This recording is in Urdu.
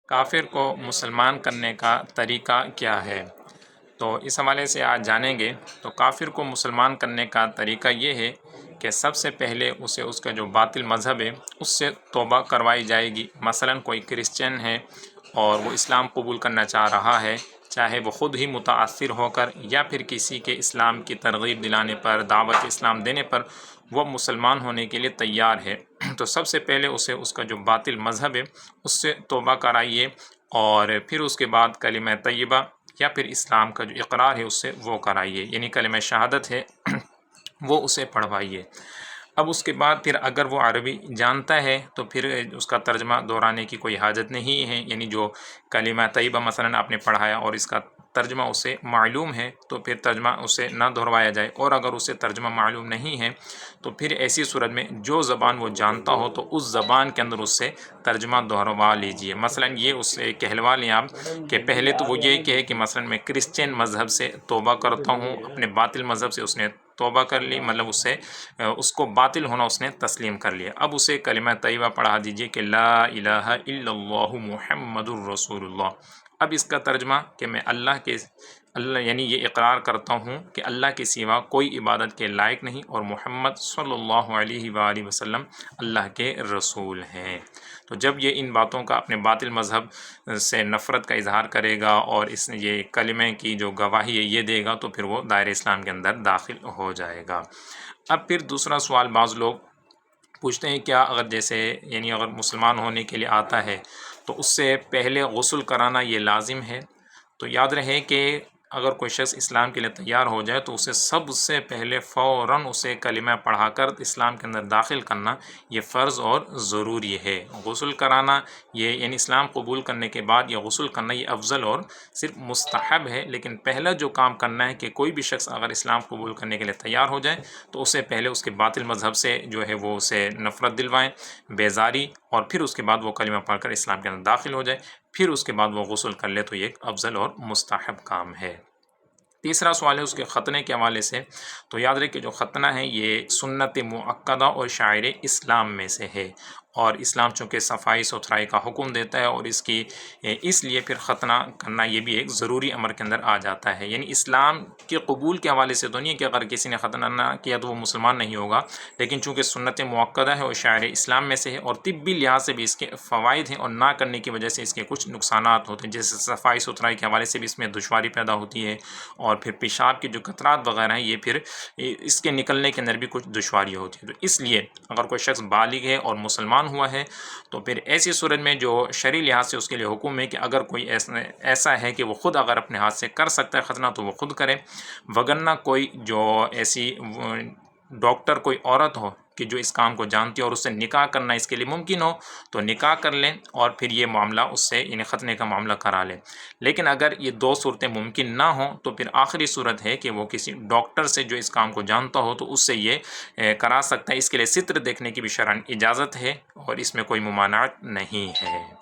کافر کو مسلمان کرنے کا طریقہ کیا ہے؟ تو اس حوالے سے آج جانیں گے۔ تو کافر کو مسلمان کرنے کا طریقہ یہ ہے کہ سب سے پہلے اسے اس کا جو باطل مذہب ہے اس سے توبہ کروائی جائے گی۔ مثلا کوئی کرسچن ہے اور وہ اسلام قبول کرنا چاہ رہا ہے، چاہے وہ خود ہی متاثر ہو کر یا پھر کسی کے اسلام کی ترغیب دلانے پر، دعوت اسلام دینے پر وہ مسلمان ہونے کے لیے تیار ہے، تو سب سے پہلے اسے اس کا جو باطل مذہب ہے اس سے توبہ کرائیے، اور پھر اس کے بعد کلمہ طیبہ یا پھر اسلام کا جو اقرار ہے اس سے وہ کرائیے، یعنی کلمہ شہادت ہے وہ اسے پڑھوائیے۔ اب اس کے بعد پھر اگر وہ عربی جانتا ہے تو پھر اس کا ترجمہ دہرانے کی کوئی حاجت نہیں ہے، یعنی جو کلمہ طیبہ مثلا آپ نے پڑھایا اور اس کا ترجمہ اسے معلوم ہے تو پھر ترجمہ اسے نہ دہروایا جائے، اور اگر اسے ترجمہ معلوم نہیں ہے تو پھر ایسی صورت میں جو زبان وہ جانتا ہو تو اس زبان کے اندر اس سے ترجمہ دہروا لیجئے۔ مثلا یہ اسے کہلوا لیں آپ کہ پہلے تو وہ یہ کہے کہ مثلا میں کرسچین مذہب سے توبہ کرتا ہوں، اپنے باطل مذہب سے اس نے توبہ کر لی، مطلب اس کو باطل ہونا اس نے تسلیم کر لیا۔ اب اسے کلمہ طیبہ پڑھا دیجئے کہ لا الہ الا اللہ محمد الرسول اللہ۔ اب اس کا ترجمہ کہ میں اللہ یعنی یہ اقرار کرتا ہوں کہ اللہ کے سوا کوئی عبادت کے لائق نہیں، اور محمد صلی اللہ علیہ وآلہ وسلم اللہ کے رسول ہیں۔ تو جب یہ ان باتوں کا اپنے باطل مذہب سے نفرت کا اظہار کرے گا اور یہ کلمے کی جو گواہی ہے یہ دے گا تو پھر وہ دائرہ اسلام کے اندر داخل ہو جائے گا۔ اب پھر دوسرا سوال بعض لوگ پوچھتے ہیں کیا اگر جیسے یعنی اگر مسلمان ہونے کے لیے آتا ہے تو اس سے پہلے غسل کرانا یہ لازم ہے؟ تو یاد رہے کہ اگر کوئی شخص اسلام کے لیے تیار ہو جائے تو اسے سب سے پہلے فوراً اسے کلمہ پڑھا کر اسلام کے اندر داخل کرنا یہ فرض اور ضروری ہے۔ غسل کرانا یہ یعنی اسلام قبول کرنے کے بعد یہ غسل کرنا یہ افضل اور صرف مستحب ہے، لیکن پہلا جو کام کرنا ہے کہ کوئی بھی شخص اگر اسلام قبول کرنے کے لیے تیار ہو جائے تو اسے پہلے اس کے باطل مذہب سے جو ہے وہ اسے نفرت دلوائیں، بیزاری، اور پھر اس کے بعد وہ کلمہ پڑھ کر اسلام کے اندر داخل ہو جائے، پھر اس کے بعد وہ غسل کر لے تو یہ ایک افضل اور مستحب کام ہے۔ تیسرا سوال ہے اس کے ختنے کے حوالے سے۔ تو یاد رکھیں کہ جو ختنہ ہے یہ سنت مؤکدہ اور شعائر اسلام میں سے ہے، اور اسلام چونکہ صفائی ستھرائی کا حکم دیتا ہے، اور اس لیے پھر ختنہ کرنا یہ بھی ایک ضروری امر کے اندر آ جاتا ہے۔ یعنی اسلام کے قبول کے حوالے سے تو نہیں ہے کہ اگر کسی نے ختنہ نہ کیا تو وہ مسلمان نہیں ہوگا، لیکن چونکہ سنت مؤکدہ ہے اور شاعر اسلام میں سے ہے، اور طبی لحاظ سے بھی اس کے فوائد ہیں، اور نہ کرنے کی وجہ سے اس کے کچھ نقصانات ہوتے ہیں، جیسے صفائی ستھرائی کے حوالے سے بھی اس میں دشواری پیدا ہوتی ہے، اور پھر پیشاب کے جو قطرات وغیرہ ہیں یہ پھر اس کے نکلنے کے اندر بھی کچھ دشواری ہوتی ہے۔ تو اس لیے اگر کوئی شخص بالغ ہے اور مسلمان ہوا ہے تو پھر ایسی صورت میں جو شرعی لحاظ سے اس کے لیے حکم ہے کہ اگر کوئی ایسا ہے کہ وہ خود اگر اپنے ہاتھ سے کر سکتا ہے ختنہ تو وہ خود کرے، وگرنہ کوئی جو ایسی ڈاکٹر کوئی عورت ہو کہ جو اس کام کو جانتی ہے اور اس سے نکاح کرنا اس کے لیے ممکن ہو تو نکاح کر لیں، اور پھر یہ معاملہ اس سے یعنی ختنے کا معاملہ کرا لیں۔ لیکن اگر یہ دو صورتیں ممکن نہ ہوں تو پھر آخری صورت ہے کہ وہ کسی ڈاکٹر سے جو اس کام کو جانتا ہو تو اس سے یہ کرا سکتا ہے۔ اس کے لیے ستر دیکھنے کی بھی شرعاً اجازت ہے اور اس میں کوئی ممانعت نہیں ہے۔